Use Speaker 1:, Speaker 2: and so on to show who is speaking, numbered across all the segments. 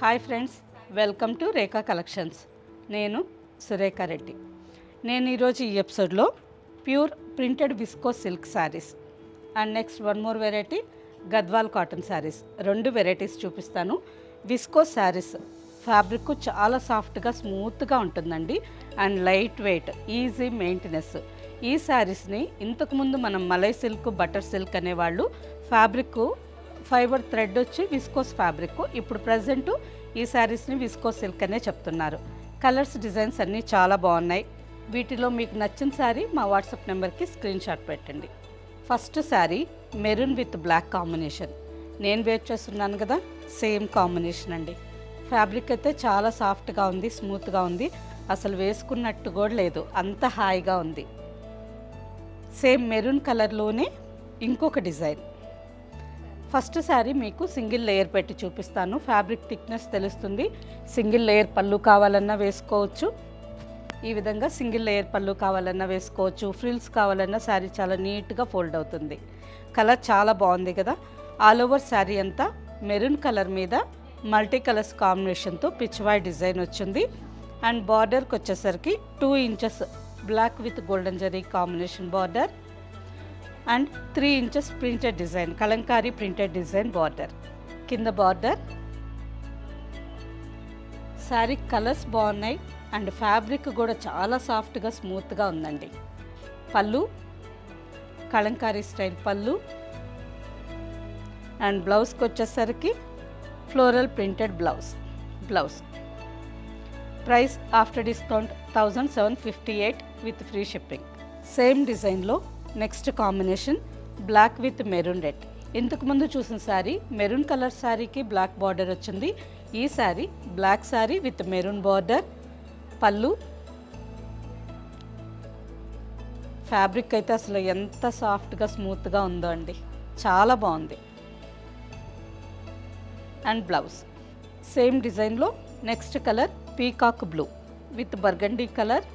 Speaker 1: Hi friends, welcome to Rekha collections. నేను సురేఖ రెడ్డి. నేను ఈరోజు ఈ ఎపిసోడ్లో pure printed visco silk saris and next one more variety Gadwal cotton saris, రెండు వెరైటీస్ చూపిస్తాను. విస్కో శారీస్ ఫ్యాబ్రిక్ చాలా సాఫ్ట్గా స్మూత్గా ఉంటుందండి and light weight, easy maintenance. ఈ శారీస్ని ఇంతకుముందు మనం మలై సిల్క్, బటర్ సిల్క్ అనేవాళ్ళు. ఫ్యాబ్రిక్ ఫైబర్ థ్రెడ్ వచ్చి విస్కోస్ ఫ్యాబ్రిక్. ఇప్పుడు ప్రజెంట్ ఈ శారీస్ని విస్కో సిల్క్ అనే చెప్తున్నారు. కలర్స్, డిజైన్స్ అన్నీ చాలా బాగున్నాయి. వీటిలో మీకు నచ్చిన శారీ మా వాట్సాప్ నెంబర్కి స్క్రీన్ షాట్ పెట్టండి. First sari maroon with black combination. నేను వేర్ చేస్తున్నాను కదా, సేమ్ కాంబినేషన్ అండి. ఫ్యాబ్రిక్ అయితే చాలా సాఫ్ట్గా ఉంది, స్మూత్గా ఉంది. అసలు వేసుకున్నట్టు కూడా లేదు, అంత హాయిగా ఉంది. సేమ్ మెరూన్ కలర్లోనే ఇంకొక డిజైన్. ఫస్ట్ శారీ మీకు సింగిల్ లేయర్ పెట్టి చూపిస్తాను. ఫ్యాబ్రిక్ థిక్నెస్ తెలుస్తుంది. సింగిల్ లేయర్ పళ్ళు కావాలన్నా వేసుకోవచ్చు. ఈ విధంగా సింగిల్ లేయర్ పళ్ళు కావాలన్నా వేసుకోవచ్చు. ఫ్రిల్స్ కావాలన్నా శారీ చాలా నీట్గా ఫోల్డ్ అవుతుంది. కలర్ చాలా బాగుంది కదా. ఆల్ ఓవర్ శారీ అంతా మెరూన్ కలర్ మీద మల్టీ కలర్స్ కాంబినేషన్తో పిచ్వాయ్ డిజైన్ వచ్చింది. అండ్ బార్డర్కి వచ్చేసరికి 2 inches black with golden zari combination border and 3 inches printed design, Kalamkari printed design border. కింద బార్డర్. శారీ కలర్స్ బాగున్నాయి అండ్ ఫ్యాబ్రిక్ కూడా చాలా సాఫ్ట్గా స్మూత్గా ఉందండి. పళ్ళు కలంకారీ స్టైల్ పళ్ళు అండ్ బ్లౌజ్కి వచ్చేసరికి floral printed blouse. Price after discount 1758 with free shipping. Same డిజైన్లో next combination black with maroon red. ఇంతకుముందు చూసిన శారీ మెరూన్ కలర్ శారీకి బ్లాక్ బార్డర్ వచ్చింది. ఈ sari black sari with maroon border. పళ్ళు. ఫ్యాబ్రిక్ అయితే అసలు ఎంత సాఫ్ట్గా స్మూత్గా ఉందో అండి, చాలా బాగుంది. అండ్ బ్లౌజ్ సేమ్ డిజైన్లో next colour peacock blue with burgundy colour.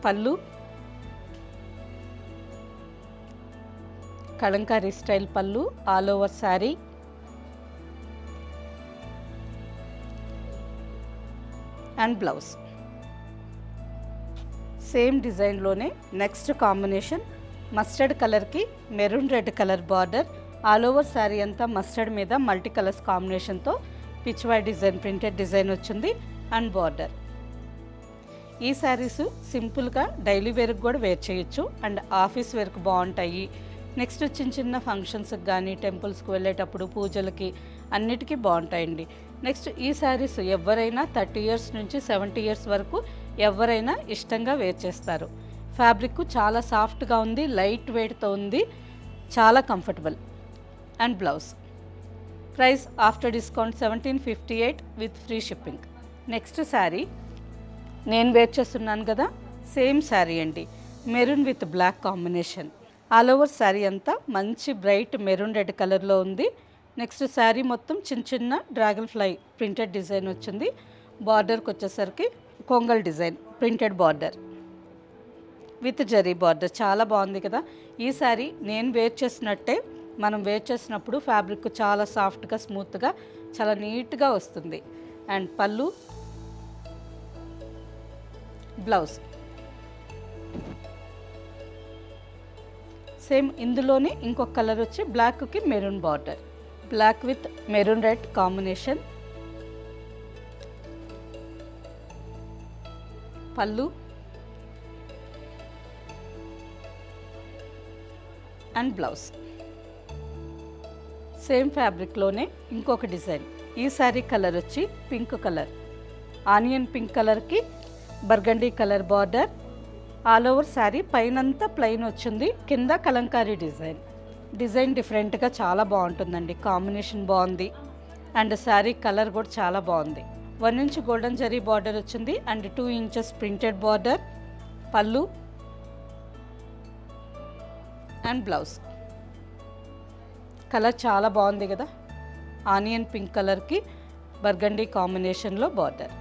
Speaker 1: పళ్ళు కలంకారీ స్టైల్ పళ్ళు, all over sari. And blouse same డిజైన్లోనే నెక్స్ట్ కాంబినేషన్ మస్టర్డ్ కలర్కి maroon red colour border. All over sari అంతా మస్టర్డ్ మీద మల్టీ కలర్స్ కాంబినేషన్తో పిచ్వాయ్ డిజైన్, ప్రింటెడ్ డిజైన్ వచ్చింది. And border. ఈ శారీస్ సింపుల్గా డైలీ వేర్కి కూడా వేర్ చేయొచ్చు అండ్ ఆఫీస్ వేర్కి బాగుంటాయి. నెక్స్ట్ చిన్న చిన్న ఫంక్షన్స్కి కానీ, టెంపుల్స్కి వెళ్ళేటప్పుడు, పూజలకి అన్నిటికీ బాగుంటాయండి. నెక్స్ట్ ఈ శారీస్ ఎవరైనా 30 ఇయర్స్ నుంచి 70 ఇయర్స్ వరకు ఎవరైనా ఇష్టంగా వేర్ చేస్తారు. ఫ్యాబ్రిక్ చాలా సాఫ్ట్గా ఉంది, లైట్ వెయిట్తో ఉంది, చాలా comfortable. And blouse. Price after discount 1758 with free shipping. Next sari నేను వేర్ చేస్తున్నాను కదా, సేమ్ శారీ అండి. Maroon with black combination. All over sari అంతా మంచి బ్రైట్ మెరూన్ రెడ్ కలర్లో ఉంది. నెక్స్ట్ శారీ మొత్తం చిన్న చిన్న డ్రాగన్ ఫ్లై ప్రింటెడ్ డిజైన్ వచ్చింది. బార్డర్కి వచ్చేసరికి కొంగల్ design printed border with zari border. చాలా బాగుంది కదా. ఈ శారీ నేను వేర్ చేసినట్టే, మనం వేర్ చేసినప్పుడు ఫ్యాబ్రిక్ చాలా సాఫ్ట్గా, స్మూత్గా, చాలా నీట్గా వస్తుంది. అండ్ పళ్ళు, బ్లౌజ్ సేమ్. ఇందులోనే ఇంకొక కలర్ వచ్చి బ్లాక్కి maroon border, black with maroon red combination. పళ్ళు అండ్ బ్లౌజ్ సేమ్ ఫ్యాబ్రిక్లోనే ఇంకొక డిజైన్. ఈ శారీ కలర్ వచ్చి పింక్ కలర్, ఆనియన్ పింక్ కలర్కి burgundy colour border. All over sari పైనంతా ప్లెయిన్ వచ్చింది, కింద కలంకారీ డిజైన్ డిఫరెంట్గా చాలా బాగుంటుందండి. కాంబినేషన్ బాగుంది అండ్ శారీ కలర్ కూడా చాలా బాగుంది. 1 ఇంచ్ గోల్డెన్ జరీ బార్డర్ వచ్చింది అండ్ 2 ఇంచెస్ ప్రింటెడ్ బార్డర్. పళ్ళు అండ్ బ్లౌజ్. కలర్ చాలా బాగుంది కదా. ఆనియన్ పింక్ కలర్కి బర్గండీ కాంబినేషన్లో బార్డర్.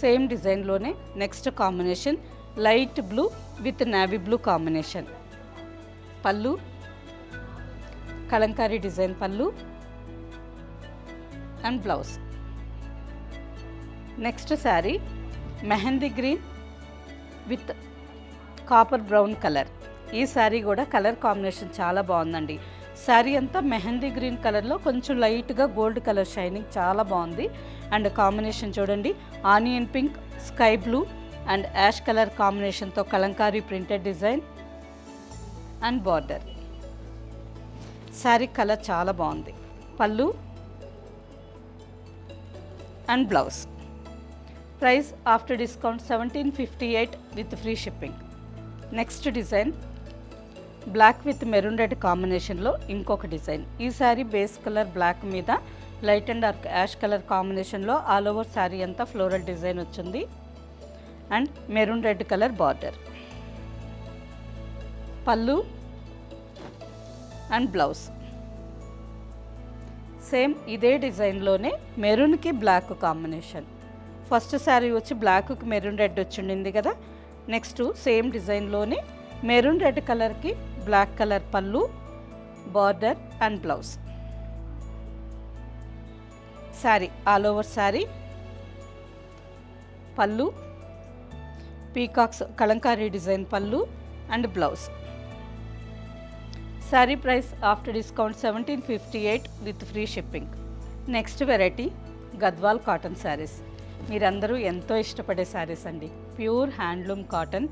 Speaker 1: సేమ్ డిజైన్లోనే next combination light blue with navy blue combination. పళ్ళు, కలంకారీ డిజైన్ పళ్ళు and blouse. Next sari mehndi green with copper brown colour. ఈ శారీ కూడా కలర్ కాంబినేషన్ చాలా బాగుందండి. శారీ అంతా మెహందీ గ్రీన్ కలర్లో కొంచెం లైట్గా గోల్డ్ కలర్ షైనింగ్ చాలా బాగుంది. అండ్ కాంబినేషన్ చూడండి, onion pink, sky blue and ash colour కాంబినేషన్తో Kalamkari printed design and border. Sari colour చాలా బాగుంది. పళ్ళు and blouse. Price after discount 1758 with free shipping. Next design black with maroon red కాంబినేషన్లో ఇంకొక design. ఈ శారీ బేస్ కలర్ బ్లాక్ మీద light and dark ash colour కాంబినేషన్లో all over sari అంతా ఫ్లోరల్ డిజైన్ వచ్చింది and maroon red colour border. పళ్ళు and blouse. Same ఇదే డిజైన్లోనే మెరూన్కి black combination. First sari వచ్చి బ్లాక్కి మెరూన్ రెడ్ వచ్చిండింది కదా. నెక్స్ట్ సేమ్ డిజైన్లోనే మెరూన్ రెడ్ కలర్కి బ్లాక్ కలర్ పళ్ళు, border and blouse. Sari all over sari, పళ్ళు, పీకాక్స్ కలంకారీ డిజైన్ పళ్ళు and blouse. Sari price after discount 1758 with free shipping. Next variety Gadwal cotton saris. మీరందరూ ఎంతో ఇష్టపడే శారీస్ అండి. Pure handloom cotton.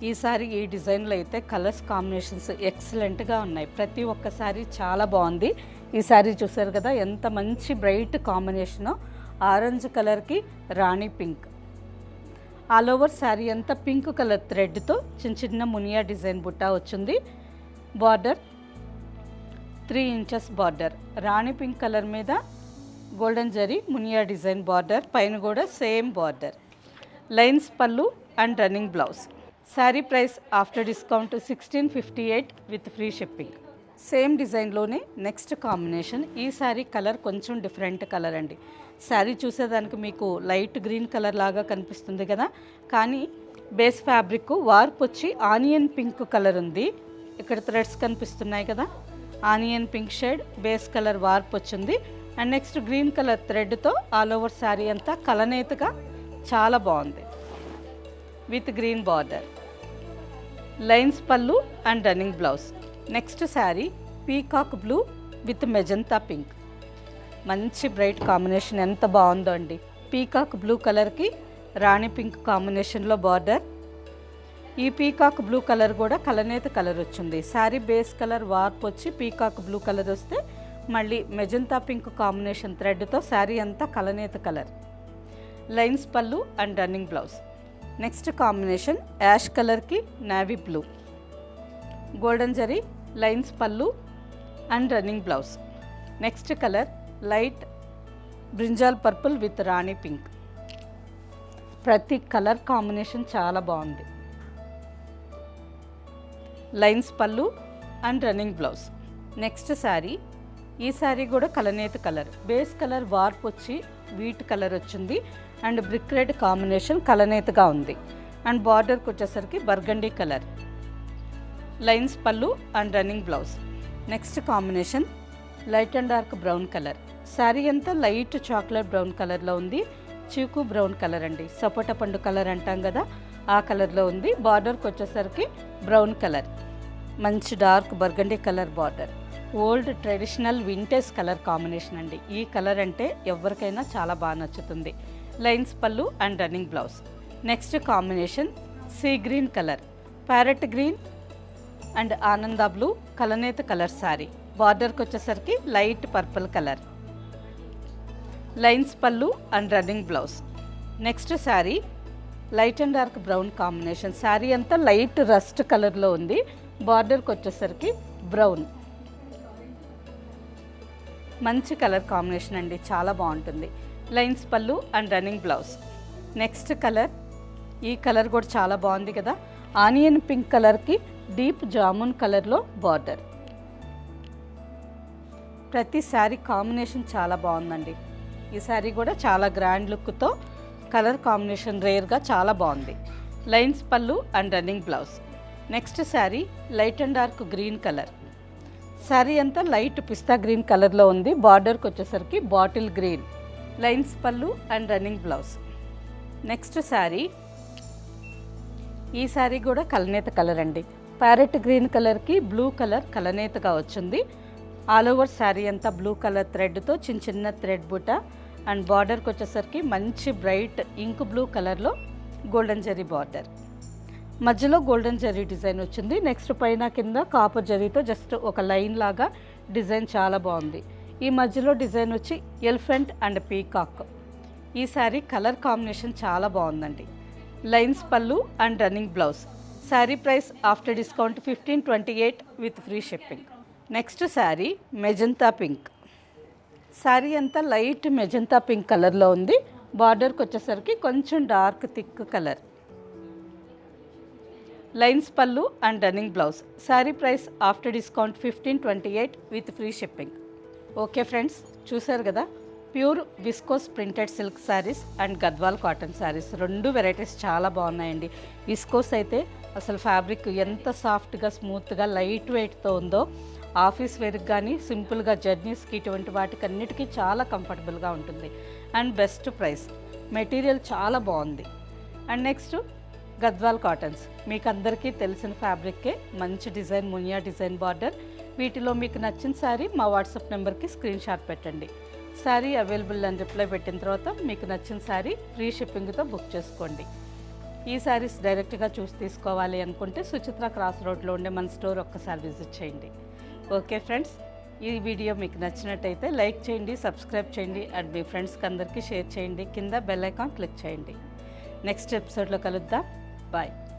Speaker 1: ఈ సారీ ఈ డిజైన్లో అయితే కలర్స్ కాంబినేషన్స్ ఎక్సలెంట్గా ఉన్నాయి. ప్రతి ఒక్క శారీ చాలా బాగుంది. ఈ శారీ చూసారు కదా ఎంత మంచి బ్రైట్ కాంబినేషను. ఆరెంజ్ కలర్కి rani pink. All over sari అంతా పింక్ కలర్ థ్రెడ్తో చిన్న చిన్న మునియా డిజైన్ బుట్టా వచ్చింది. Border 3 inches border. Rani pink colour మీద గోల్డెన్ జరీ మునియా డిజైన్ బార్డర్, పైన కూడా సేమ్ బార్డర్. లైన్స్ పళ్ళు and running blouse. Sari price after discount 1658 with free shipping. Same డిజైన్లోనే నెక్స్ట్ కాంబినేషన్. ఈ శారీ కలర్ కొంచెం డిఫరెంట్ కలర్ అండి. శారీ చూసేదానికి మీకు లైట్ గ్రీన్ కలర్ లాగా కనిపిస్తుంది కదా, కానీ బేస్ ఫ్యాబ్రిక్ వార్ప్ వచ్చి ఆనియన్ పింక్ కలర్ ఉంది. ఇక్కడ థ్రెడ్స్ కనిపిస్తున్నాయి కదా, onion pink shade base colour warp వచ్చింది. అండ్ నెక్స్ట్ గ్రీన్ కలర్ థ్రెడ్తో ఆల్ ఓవర్ శారీ అంతా కలనేతగా చాలా బాగుంది విత్ గ్రీన్ బార్డర్. లైన్స్ పళ్ళు and running blouse. Next sari peacock blue with magenta pink. మంచి బ్రైట్ కాంబినేషన్, ఎంత బాగుందో అండి. పీకాక్ బ్లూ కలర్కి రాణి పింక్ కాంబినేషన్లో బార్డర్. ఈ పీకాక్ బ్లూ కలర్ కూడా కలనేత కలర్ వచ్చింది. శారీ బేస్ కలర్ వార్ప్ వచ్చి పీకాక్ బ్లూ కలర్ వస్తే మళ్ళీ మెజంతా పింక్ కాంబినేషన్ థ్రెడ్తో శారీ అంతా కలనేత కలర్. లైన్స్ పళ్ళు and running blouse. Next combination ash కలర్కి navy blue, golden zari lines పళ్ళు and running blouse. Next colour light brinjal purple with rani pink. ప్రతి కలర్ కాంబినేషన్ చాలా బాగుంది. లైన్స్ పళ్ళు and running blouse. Next sari. ఈ శారీ కూడా కలనేత కలర్, బేస్ కలర్ వార్ప్ వచ్చి వీట్ కలర్ వచ్చింది అండ్ బ్రిక్ రెడ్ కాంబినేషన్ కలనేతగా ఉంది. అండ్ బార్డర్కి వచ్చేసరికి బర్గండీ కలర్. లైన్స్ పళ్ళు and running blouse. Next combination light and dark brown colour. Sari అంతా లైట్ చాక్లెట్ బ్రౌన్ కలర్లో ఉంది. చీకు బ్రౌన్ కలర్ అండి, సపోటా పండు కలర్ అంటాం కదా ఆ కలర్లో ఉంది. బార్డర్కి వచ్చేసరికి బ్రౌన్ కలర్, మంచి dark burgundy colour border. Old traditional vintage colour combination అండి. ఈ కలర్ అంటే ఎవరికైనా చాలా బాగా నచ్చుతుంది. లైన్స్ పళ్ళు and running blouse. Next combination sea green colour, parrot green and ఆనంద బ్లూ కలనేత కలర్ శారీ. బార్డర్కి వచ్చేసరికి లైట్ పర్పుల్ కలర్. లైన్స్ పళ్ళు and running blouse. Next sari light and dark brown combination. Sari అంతా లైట్ రస్ట్ కలర్లో ఉంది. బార్డర్కి వచ్చేసరికి బ్రౌన్. మంచి కలర్ కాంబినేషన్ అండి, చాలా బాగుంటుంది. లైన్స్ పళ్ళు and running blouse. Next colour. ఈ కలర్ కూడా చాలా బాగుంది కదా, ఆనియన్ పింక్ కలర్కి డీప్ జామున్ కలర్లో బార్డర్. ప్రతి శారీ కాంబినేషన్ చాలా బాగుందండి. ఈ శారీ కూడా చాలా గ్రాండ్ లుక్తో కలర్ కాంబినేషన్ రేర్గా చాలా బాగుంది. లైన్స్ పళ్ళు and running blouse. Next sari light and dark green colour. Sari అంతా లైట్ పిస్తా గ్రీన్ కలర్లో ఉంది. బార్డర్కి వచ్చేసరికి బాటిల్ గ్రీన్, లైన్స్ పళ్ళు and running blouse. Next sari, ఈ శారీ కూడా కలనేత కలర్ అండి. ప్యారెట్ గ్రీన్ కలర్కి బ్లూ కలర్ కలనేతగా వచ్చింది. ఆల్ ఓవర్ శారీ అంతా బ్లూ కలర్ థ్రెడ్తో చిన్న చిన్న థ్రెడ్ బుట్ట అండ్ బార్డర్కి వచ్చేసరికి మంచి బ్రైట్ ఇంక్ బ్లూ కలర్లో గోల్డెన్ జరీ బార్డర్, మధ్యలో గోల్డెన్ జరీ డిజైన్ వచ్చింది. నెక్స్ట్ పైన కింద కాపర్ జరీతో జస్ట్ ఒక లైన్ లాగా డిజైన్ చాలా బాగుంది. ఈ మధ్యలో డిజైన్ వచ్చి ఎలిఫెంట్ అండ్ పీకాక్. ఈ శారీ కలర్ కాంబినేషన్ చాలా బాగుందండి. లైన్స్ పళ్ళు and running blouse. Sari price after discount 1528 with free shipping. Next sari magenta pink. Sari అంతా లైట్ మెజంతా పింక్ కలర్లో ఉంది. బార్డర్కి వచ్చేసరికి కొంచెం డార్క్ థిక్ కలర్, లైన్స్ పళ్ళు and running blouse. Sari price after discount 1528 with free shipping. Okay friends, చూసారు కదా, pure viscose printed silk saris and Gadwal cotton saris రెండు వెరైటీస్ చాలా బాగున్నాయండి. విస్కోస్ అయితే అసలు ఫ్యాబ్రిక్ ఎంత సాఫ్ట్గా స్మూత్గా లైట్ వెయిట్తో ఉందో, ఆఫీస్ వేర్కి కానీ సింపుల్గా జర్నీస్కి ఇటువంటి వాటికి అన్నిటికీ చాలా కంఫర్టబుల్గా ఉంటుంది అండ్ బెస్ట్ ప్రైస్. మెటీరియల్ చాలా బాగుంది. అండ్ నెక్స్ట్ గద్వాల్ కాటన్స్ మీకు అందరికీ తెలిసిన ఫ్యాబ్రిక్కే, మంచి డిజైన్ మునియా డిజైన్ బార్డర్. వీటిలో మీకు నచ్చిన శారీ మా వాట్సాప్ నెంబర్కి స్క్రీన్ షాట్ పెట్టండి. శారీ అవైలబుల్ అని రిప్లై పెట్టిన తర్వాత మీకు నచ్చిన శారీ ఫ్రీ షిప్పింగ్తో బుక్ చేసుకోండి. ఈ శారీస్ డైరెక్ట్గా చూసి తీసుకోవాలి అనుకుంటే సుచిత్ర క్రాస్ రోడ్లో ఉండే మన స్టోర్ ఒక్కసారి విజిట్ చేయండి. ఓకే ఫ్రెండ్స్, ఈ వీడియో మీకు నచ్చినట్టయితే లైక్ చేయండి, సబ్స్క్రైబ్ చేయండి అండ్ మీ ఫ్రెండ్స్కి అందరికీ షేర్ చేయండి. కింద బెల్ ఐకాన్ క్లిక్ చేయండి. నెక్స్ట్ ఎపిసోడ్లో కలుద్దాం. బాయ్.